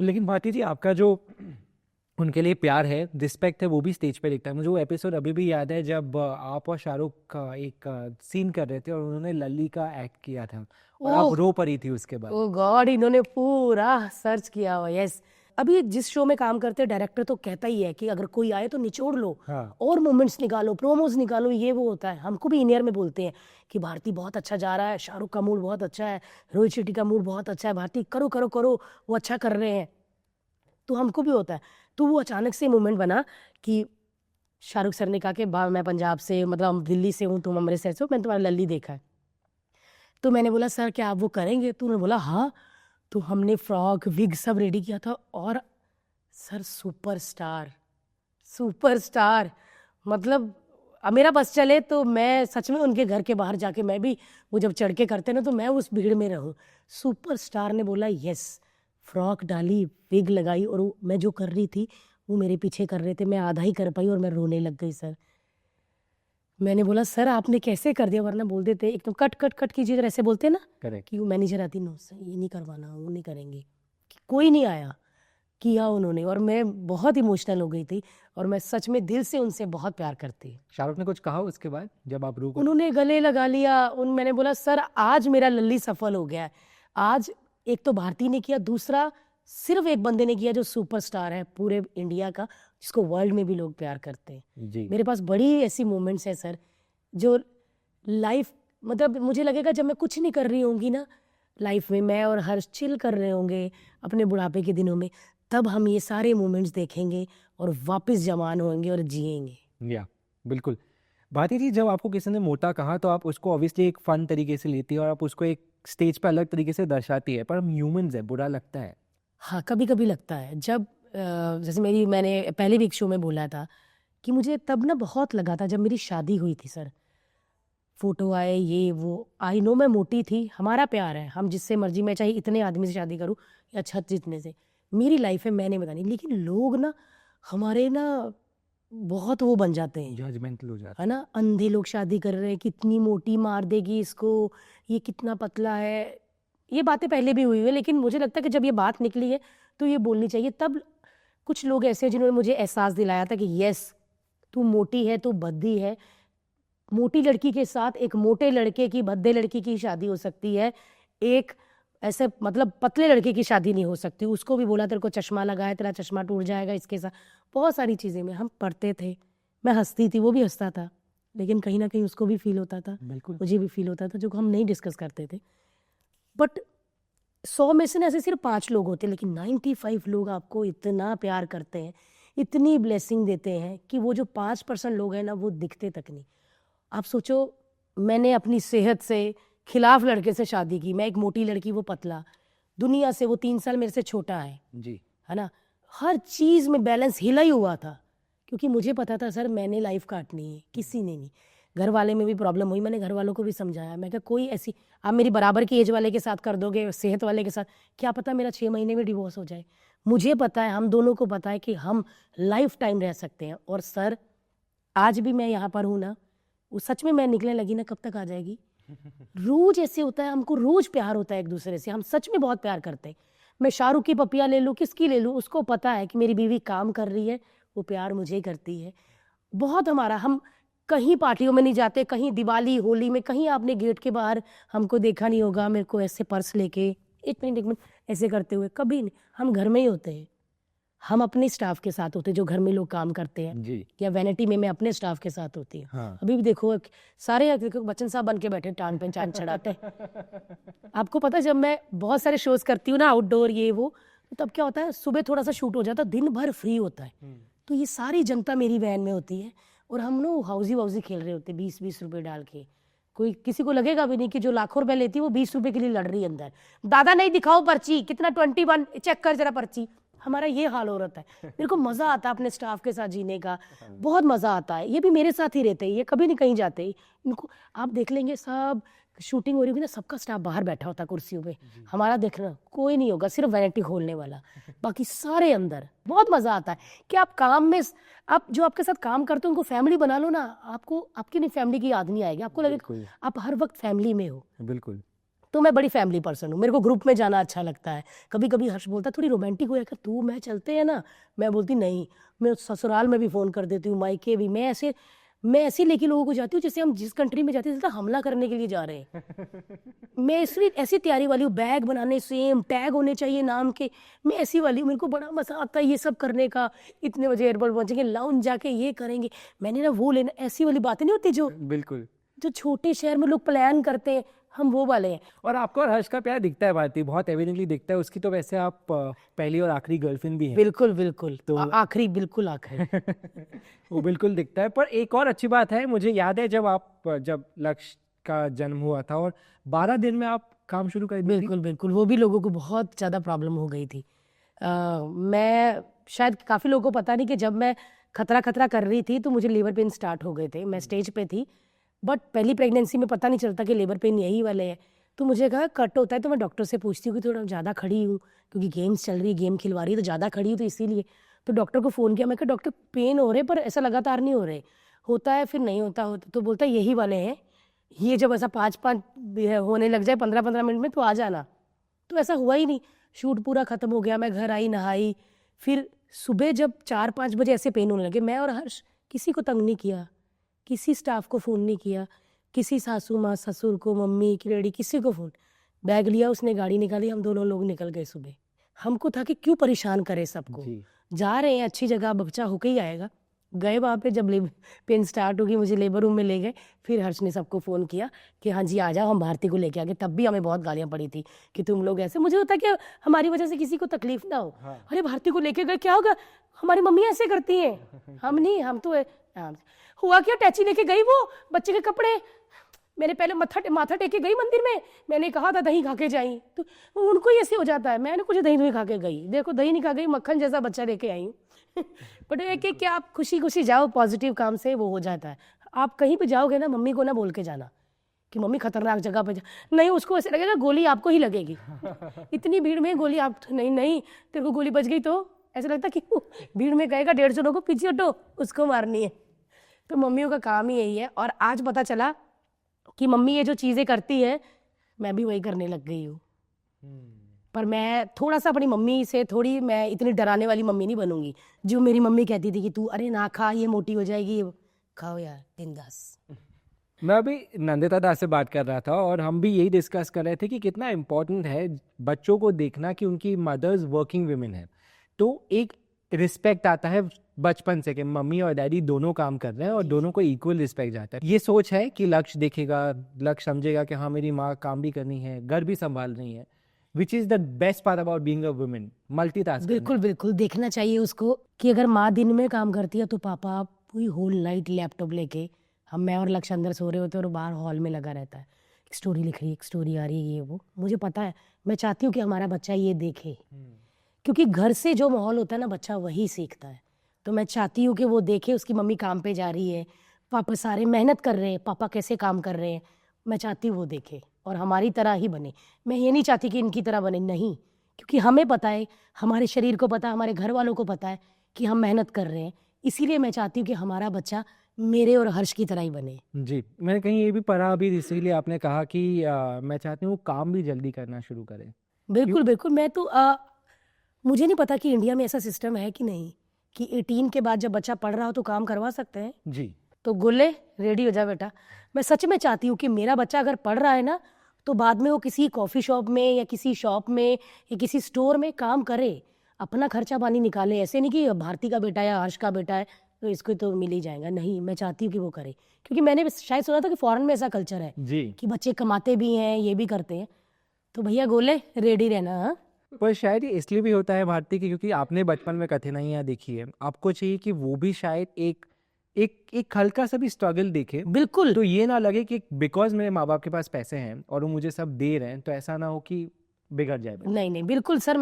लेकिन भारती जी, आपका जो उनके लिए प्यार है, रिस्पेक्ट है, वो भी स्टेज पे दिखता है। मुझे वो एपिसोड अभी भी याद है जब आप और शाहरुख का एक सीन कर रहे थे और उन्होंने लल्ली का एक्ट किया था और आप ओह रो पड़ी थी उसके बाद। ओ गॉड, इन्होंने पूरा सर्च किया हुआ। यस, अभी जिस शो में काम करते हैं डायरेक्टर तो कहता ही है कि अगर कोई आए तो निचोड़ लो हाँ। और मोमेंट्स निकालो, प्रोमोज निकालो, ये वो होता है। हमको भी इन ईयर में बोलते हैं कि भारती बहुत अच्छा जा रहा है, शाहरुख का मूड बहुत अच्छा है, रोहित शेट्टी का मूड बहुत अच्छा है, भारती करो करो करो, वो अच्छा कर रहे हैं। तो हमको भी होता है। तो वो अचानक से मोमेंट बना कि शाहरुख सर ने कहा कि मैं पंजाब से, मतलब हम दिल्ली से हूँ, तुम अमृतसर से हो, मैंने तुम्हारा लल्ली देखा है। तो मैंने बोला सर क्या आप वो करेंगे? तो उन्होंने बोला हाँ। तो हमने फ्रॉक विग सब रेडी किया था और सर सुपरस्टार, सुपरस्टार, मतलब अब मेरा बस चले तो मैं सच में उनके घर के बाहर जाके, मैं भी वो जब चढ़ के करते ना तो मैं उस भीड़ में रहूं। सुपरस्टार ने बोला यस, फ्रॉक डाली, विग लगाई और मैं जो कर रही थी वो मेरे पीछे कर रहे थे, मैं आधा ही कर पाई और मैं रोने लग गई सर। मैंने बोला सर आपने कैसे कर दिया, वरना बोल देते एकदम कट कट कट कीजिए, अगर ऐसे बोलते ना करेक्ट। कि वो मैनेजर आती, नो सर ये नहीं करवाना, वो नहीं करेंगे। कोई नहीं आया, किया उन्होंने और मैं बहुत इमोशनल हो गई थी और मैं सच में दिल से उनसे बहुत प्यार करती। शाहरुख ने कुछ कहा उसके बाद जब आप रो पड़े? उन्होंने गले लगा लिया। मैंने बोला सर आज मेरा लल्ली सफल हो गया है। आज एक तो भारती ने किया, दूसरा सिर्फ एक बंदे ने किया जो सुपरस्टार है पूरे इंडिया का, जिसको वर्ल्ड में भी लोग प्यार करते हैं। जी। मेरे पास बड़ी ऐसी मोमेंट्स है सर जो लाइफ, मतलब मुझे लगेगा जब मैं कुछ नहीं कर रही होंगी ना लाइफ में, मैं और हर्ष चिल कर रहे होंगे अपने बुढ़ापे के दिनों में, तब हम ये सारे मोमेंट्स देखेंगे और वापस जवान होंगे और जिएंगे। या बिल्कुल। भारती जी, जब आपको किसी ने मोटा कहा तो आप उसको ऑब्वियसली एक फन तरीके से लेती है और आप उसको एक स्टेज पे अलग तरीके से दर्शाती है, पर हम ह्यूमंस है, बुरा लगता है। हाँ, कभी कभी लगता है। जब जैसे मैंने पहले भी एक शो में बोला था कि मुझे तब ना बहुत लगा था जब मेरी शादी हुई थी सर, फोटो आए ये वो, आई नो मैं मोटी थी, हमारा प्यार है, हम जिससे मर्जी, मैं चाहे इतने आदमी से शादी करूं या छत जितने से, मेरी लाइफ है, मैंने बतानी। लेकिन लोग ना हमारे ना बहुत वो बन जाते हैं, जजमेंटल हो जाता है ना, अंधे लोग शादी कर रहे हैं, कितनी मोटी मार देगी इसको, ये कितना पतला है। ये बातें पहले भी हुई है, लेकिन मुझे लगता है कि जब ये बात निकली है तो ये बोलनी चाहिए। तब कुछ लोग ऐसे हैं जिन्होंने मुझे एहसास दिलाया था कि यस तू मोटी है, तू भद्दी है, मोटी लड़की के साथ एक मोटे लड़के की, भद्दे लड़की की शादी हो सकती है, एक ऐसे मतलब पतले लड़के की शादी नहीं हो सकती। उसको भी बोला तेरे को चश्मा लगा है, तेरा चश्मा टूट जाएगा इसके साथ, बहुत सारी चीज़ें में हम पढ़ते थे। मैं हंसती थी, वो भी हंसता था, लेकिन कहीं ना कहीं उसको भी फील होता था, बिल्कुल। मुझे भी फील होता था, जो हम नहीं डिस्कस करते थे। बट 100 में से ना ऐसे सिर्फ 5 लोग होते, लेकिन 95 लोग आपको इतना प्यार करते हैं, इतनी ब्लेसिंग देते हैं कि वो जो 5% लोग हैं ना वो दिखते तक नहीं। आप सोचो, मैंने अपनी सेहत से खिलाफ लड़के से शादी की, मैं एक मोटी लड़की, वो पतला, दुनिया से वो 3 साल मेरे से छोटा जी। है ना, हर चीज़ में बैलेंस हिला ही हुआ था, क्योंकि मुझे पता था सर मैंने लाइफ काटनी है, किसी ने नहीं। घर वाले में भी प्रॉब्लम हुई, मैंने घर वालों को भी समझाया, मैं कहा कोई ऐसी, आप मेरी बराबर की एज वाले के साथ कर दोगे, सेहत वाले के साथ, क्या पता मेरा 6 महीने में डिवोर्स हो जाए। मुझे पता है, हम दोनों को पता है कि हम लाइफ टाइम रह सकते हैं। और सर आज भी मैं यहाँ पर हूँ ना, वो सच में मैं निकलने लगी ना, कब तक आ जाएगी। रोज ऐसे होता है, हमको रोज प्यार होता है एक दूसरे से, हम सच में बहुत प्यार करते हैं। मैं शाहरुख की पपिया ले लूँ, किसकी ले लूँ, उसको पता है कि मेरी बीवी काम कर रही है, वो प्यार मुझे करती है बहुत हमारा। हम कहीं पार्टियों में नहीं जाते, कहीं दिवाली होली में कहीं आपने गेट के बाहर हमको देखा नहीं होगा मेरे को ऐसे पर्स लेके 1 मिनट ऐसे करते हुए, कभी नहीं। हम घर में ही होते हैं, हम अपने स्टाफ के साथ होते हैं जो घर में लोग काम करते हैं जी। या वैनिटी में मैं अपने स्टाफ के साथ होती हूँ। हाँ। अभी भी देखो सारे बच्चन साहब बन के बैठे, टांग पे चांद चढ़ाते हैं। आपको पता है जब मैं बहुत सारे शोज करती हूँ ना आउटडोर ये वो, तो तब क्या होता है, सुबह थोड़ा सा शूट हो जाता है, दिन भर फ्री होता है, तो ये सारी जनता मेरी वैन में होती है और हम लोग हाउजी वाउजी खेल रहे होते, 20-20 रुपए डाल के। कोई किसी को लगेगा भी नहीं कि जो लाखों रुपए लेती है वो 20 रुपए के लिए लड़ रही है अंदर, दादा नहीं दिखाओ पर्ची, कितना 21 चेक कर जरा पर्ची। हमारा ये हाल हो रहा है। मेरे को मज़ा आता है अपने स्टाफ के साथ जीने का, बहुत मज़ा आता है। ये भी मेरे साथ ही रहते हैं, ये कभी नहीं कहीं जाते। इनको आप देख लेंगे, सब शूटिंग हो रही होगी ना, सबका स्टाफ बाहर बैठा होता है कुर्सियों पे, हमारा देखना कोई नहीं होगा, सिर्फ वैनिटी खोलने वाला, बाकी सारे अंदर। बहुत मज़ा आता है कि आप काम में, आप जो आपके साथ काम करते हो उनको फैमिली बना लो ना, आपको आपकी नहीं फैमिली की याद नहीं आएगी, आपको लगेगा आप हर वक्त फैमिली में हो। बिल्कुल। तो मैं बड़ी फैमिली पर्सन हूँ, मेरे को ग्रुप में जाना अच्छा लगता है। कभी कभी हर्ष बोलता थोड़ी रोमांटिक हो जाकर तू मैं चलते हैं ना, मैं बोलती नहीं, मैं ससुराल में भी फ़ोन कर देती हूँ, मायके भी। मैं ऐसे लेके लोगों को जाती हूँ जैसे हम जिस कंट्री में जाते हैं हमला करने के लिए जा रहे हैं। मैं इसलिए ऐसी तैयारी वाली हूँ, बैग बनाने सेम टैग होने चाहिए नाम के, मैं ऐसी वाली हूँ। मेरे को बड़ा मजा आता है ये सब करने का, इतने बजे एयरपोर्ट पहुंचेंगे, लाउंज जाके ये करेंगे, मैंने ना वो लेना, ऐसी वाली बातें नहीं होती बिल्कुल। जो छोटे शहर में लोग प्लान करते हैं, हम वो वाले हैं। और आपको और हर्ष का प्यार दिखता है भारती, बहुत एविडेंटली दिखता है। उसकी तो वैसे आप पहली और आखिरी गर्लफ्रेंड भी हैं। बिल्कुल बिल्कुल, तो आखिरी, बिल्कुल आखिरी। वो बिल्कुल दिखता है। पर एक और अच्छी बात है, मुझे याद है जब लक्ष्य का जन्म हुआ था और 12 दिन में आप काम शुरू कर दी थी। बिल्कुल बिल्कुल, वो भी लोगों को बहुत ज़्यादा प्रॉब्लम हो गई थी। मैं शायद काफ़ी लोगों को पता नहीं कि जब मैं खतरा कर रही थी तो मुझे लेबर पेन स्टार्ट हो गए थे। मैं स्टेज पे थी, बट पहली प्रेगनेंसी में पता नहीं चलता कि लेबर पेन यही वाले हैं। तो मुझे कहा कट होता है, तो मैं डॉक्टर से पूछती हूँ कि थोड़ा ज़्यादा खड़ी हूँ, क्योंकि गेम्स चल रही, गेम खिलवा रही है तो ज़्यादा खड़ी हूँ, तो इसीलिए। तो डॉक्टर को फ़ोन किया, मैं कहा डॉक्टर पेन हो रहे पर ऐसा लगातार नहीं हो रहे, होता है फिर नहीं होता। तो बोलता है यही वाले हैं, ये जब ऐसा 5-5 होने लग जाए 15-15 मिनट में तो आ जाना। तो ऐसा हुआ ही नहीं। शूट पूरा ख़त्म हो गया, मैं घर आई, नहाई, फिर सुबह जब 4-5 बजे ऐसे पेन होने लगे, मैं और हर्ष किसी को तंग नहीं किया, किसी स्टाफ को फ़ोन नहीं किया, किसी सासू माँ ससुर को, मम्मी की रेडी, किसी को फ़ोन। बैग लिया, उसने गाड़ी निकाली, हम दोनों लोग निकल गए सुबह। हमको था कि क्यों परेशान करें सबको, जा रहे हैं अच्छी जगह, बच्चा होके ही आएगा। गए वहाँ पे, जब पेन स्टार्ट होगी मुझे लेबर रूम में ले गए, फिर हर्ष ने सबको फ़ोन किया कि हाँ जी आ जाओ, हम भारती को लेके आ गए। तब भी हमें बहुत गालियाँ पड़ी थी कि तुम लोग ऐसे, मुझे होता कि हमारी वजह से किसी को तकलीफ ना हो। हाँ। अरे भारती को लेके गए, क्या होगा, हमारी मम्मी ऐसे करती हैं, हम नहीं, हम तो हुआ क्या, टैची लेके गई वो बच्चे के कपड़े, मैंने पहले माथा टेके गई मंदिर में, मैंने कहा था दही खा के जाई, तो उनको ही ऐसे हो जाता है। मैंने कुछ दही खा के गई, देखो दही नहीं खा गई, मक्खन जैसा बच्चा लेके आई हूँ। बट एक कि आप खुशी खुशी जाओ, पॉजिटिव काम से वो हो जाता है। आप कहीं पे जाओगे ना, मम्मी को ना बोल के जाना कि मम्मी खतरनाक जगह पे नहीं, उसको ऐसे लगेगा गोली आपको ही लगेगी। इतनी भीड़ में गोली आप, नहीं तेरे को गोली बच गई तो ऐसा लगता कि भीड़ में कहेगा 150 लोगों को पीछे हटो, उसको मारनी है। तो मम्मियों का काम ही यही है। और आज पता चला कि मम्मी ये जो चीज़ें करती है, मैं भी वही करने लग गई हूँ। पर मैं थोड़ा सा अपनी मम्मी से थोड़ी, मैं इतनी डराने वाली मम्मी नहीं बनूंगी जो मेरी मम्मी कहती थी कि तू अरे ना खा, ये मोटी हो जाएगी, ये खाओ यार बिंदास। मैं अभी नंदिता दा से बात कर रहा था और हम भी यही डिस्कस कर रहे थे कि कितना इम्पोर्टेंट है बच्चों को देखना कि उनकी मदर्स वर्किंग वुमेन है। तो एक रिस्पेक्ट आता है बचपन से कि मम्मी और डैडी दोनों काम कर रहे हैं और दोनों को इक्वल रिस्पेक्ट जाता है। ये सोच है कि लक्ष्य देखेगा, लक्ष्य समझेगा कि हाँ मेरी माँ काम भी करनी है, घर भी संभाल रही है, which is the best part about being a women, multitasking. बिल्कुल बिल्कुल, देखना चाहिए उसको कि अगर माँ दिन में काम करती है तो पापा पूरी होल नाइट लैपटॉप लेके, मैं और लक्ष्य अंदर सो रहे होते हैं और बाहर हॉल में लगा रहता है, एक स्टोरी लिख रही है, एक स्टोरी आ रही है, ये वो। मुझे पता है, मैं चाहती हूँ कि हमारा बच्चा ये देखे, क्योंकि घर से जो माहौल होता है ना, बच्चा वही सीखता है। तो मैं चाहती हूँ कि वो देखे उसकी मम्मी काम पे जा रही है, पापा सारे मेहनत कर रहे हैं, पापा कैसे काम कर रहे हैं, मैं चाहती हूँ वो देखे और हमारी तरह ही बने। मैं ये नहीं चाहती कि इनकी तरह बने, नहीं, क्योंकि हमें पता है, हमारे शरीर को पता है, हमारे घर वालों को पता है कि हम मेहनत कर रहे हैं। इसीलिए मैं चाहती हूँ कि हमारा बच्चा मेरे और हर्ष की तरह ही बने। जी, मैंने कहीं ये भी पढ़ा अभी, इसीलिए आपने कहा कि मैं चाहती हूँ काम भी जल्दी करना शुरू करें। बिल्कुल बिल्कुल, मैं तो मुझे नहीं पता कि इंडिया में ऐसा सिस्टम है कि नहीं, कि 18 के बाद जब बच्चा पढ़ रहा हो तो काम करवा सकते हैं। जी, तो गोले रेडी हो जा बेटा। मैं सच में चाहती हूँ कि मेरा बच्चा अगर पढ़ रहा है ना, तो बाद में वो किसी कॉफ़ी शॉप में या किसी शॉप में या किसी स्टोर में काम करे, अपना खर्चा पानी निकाले। ऐसे नहीं कि भारती का बेटा या हर्ष का बेटा है तो इसको तो मिल ही जाएगा, नहीं, मैं चाहती हूँ कि वो करे। क्योंकि मैंने शायद सुना था कि फॉरेन में ऐसा कल्चर है जी, कि बच्चे कमाते भी हैं, ये भी करते हैं। तो भैया गोले रेडी रहना। हाँ, पर शायद ये इसलिए भी होता है भारती की, क्योंकि आपने बचपन में कठिनाइयाँ देखी है, आपको चाहिए कि वो भी शायद एक हल्का सा भी स्ट्रगल देखे। बिल्कुल, तो ये ना लगे कि बिकॉज मेरे माँ बाप के पास पैसे हैं और वो मुझे सब दे रहे हैं, तो ऐसा ना हो कि बिगड़ जाए बच्चा। नहीं बिल्कुल सर,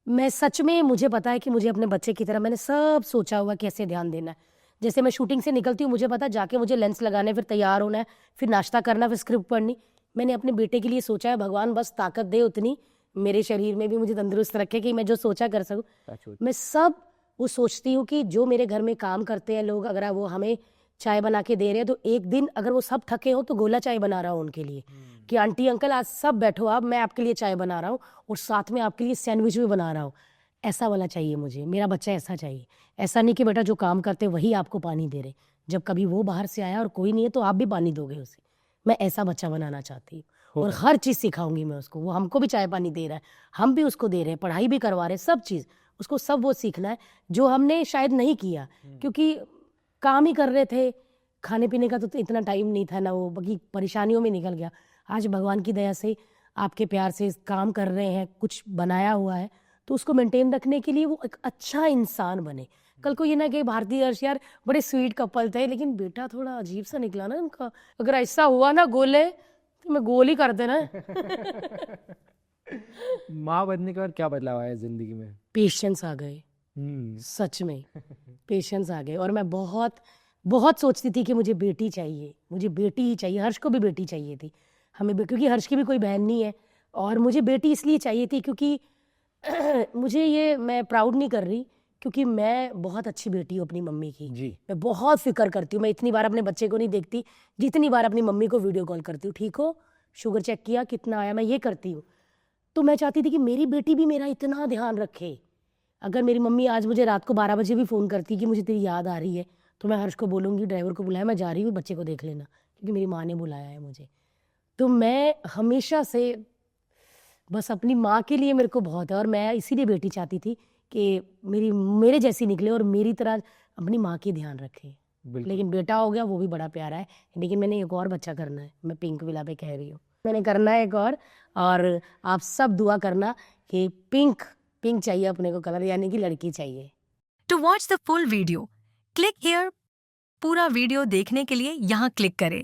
मैं सच में, मुझे पता है कि मुझे अपने बच्चे की तरह मैंने सब सोचा हुआ कैसे ध्यान देना है। जैसे मैं शूटिंग से निकलती हूँ, मुझे पता है जाके मुझे लेंस लगाने, फिर तैयार होना है, फिर नाश्ता करना, फिर स्क्रिप्ट पढ़नी। मैंने अपने बेटे के लिए सोचा है, भगवान बस ताकत दे उतनी, मेरे शरीर में भी मुझे तंदुरुस्त रखे कि मैं जो सोचा कर सकूँ। मैं सब वो सोचती हूँ कि जो मेरे घर में काम करते हैं लोग, अगर वो हमें चाय बना के दे रहे हैं, तो एक दिन अगर वो सब थके हो तो गोला चाय बना रहा हूँ उनके लिए कि आंटी अंकल आज सब बैठो आप, मैं आपके लिए चाय बना रहा हूँ और साथ में आपके लिए सैंडविच भी बना रहा हूँ। ऐसा वाला चाहिए मुझे, मेरा बच्चा ऐसा चाहिए। ऐसा नहीं कि बेटा जो काम करते वही आपको पानी दे रहे, जब कभी वो बाहर से आया और कोई नहीं है तो आप भी पानी दोगे उसे। मैं ऐसा बच्चा बनाना चाहती हूँ और हर चीज़ सिखाऊंगी मैं उसको। वो हमको भी चाय पानी दे रहा है, हम भी उसको दे रहे हैं, पढ़ाई भी करवा रहे हैं, सब चीज़ उसको सब वो सीखना है जो हमने शायद नहीं किया, क्योंकि काम ही कर रहे थे, खाने पीने का तो इतना टाइम नहीं था ना, वो बाकी परेशानियों में निकल गया। आज भगवान की दया से आपके प्यार से काम कर रहे हैं, कुछ बनाया हुआ है, तो उसको मेंटेन रखने के लिए वो एक अच्छा इंसान बने। कल को ये ना कि भारती हर्ष यार बड़े स्वीट कपल थे लेकिन बेटा थोड़ा अजीब सा निकला ना उनका, अगर ऐसा हुआ ना गोले तो मैं गोल ही कर देना। माँ बनने के बाद क्या बदलाव आया जिंदगी में? पेशेंस आ गए, सच में पेशेंस आ गए। और मैं बहुत बहुत सोचती थी कि मुझे बेटी चाहिए, मुझे बेटी ही चाहिए। हर्ष को भी बेटी चाहिए थी हमें क्योंकि हर्ष की भी कोई बहन नहीं है, और मुझे बेटी इसलिए चाहिए थी क्योंकि मुझे ये, मैं प्राउड नहीं कर रही क्योंकि मैं बहुत अच्छी बेटी हूँ अपनी मम्मी की। जी। मैं बहुत फिक्र करती हूँ, मैं इतनी बार अपने बच्चे को नहीं देखती जितनी बार अपनी मम्मी को वीडियो कॉल करती हूँ। ठीक हो, शुगर चेक किया कितना आया, मैं ये करती हूँ। तो मैं चाहती थी कि मेरी बेटी भी मेरा इतना ध्यान रखे। अगर मेरी मम्मी आज मुझे रात को 12 बजे भी फ़ोन करती कि मुझे तेरी याद आ रही है, तो मैं हर्ष को बोलूँगी ड्राइवर को बुलाया, मैं जा रही हूँ, बच्चे को देख लेना, क्योंकि मेरी माँ ने बुलाया है मुझे। तो मैं हमेशा से बस अपनी माँ के लिए मेरे को बहुत है, और मैं इसीलिए बेटी चाहती थी कि मेरे जैसी निकले और मेरी तरह अपनी माँ की ध्यान रखे। लेकिन बेटा हो गया, वो भी बड़ा प्यारा है, लेकिन मैंने एक और बच्चा करना है। मैं पिंक विला पे कह रही हूँ, मैंने करना है एक और आप सब दुआ करना कि पिंक चाहिए अपने को कलर, यानी कि लड़की चाहिए। To watch the full video click here. पूरा वीडियो देखने के लिए यहाँ क्लिक करें।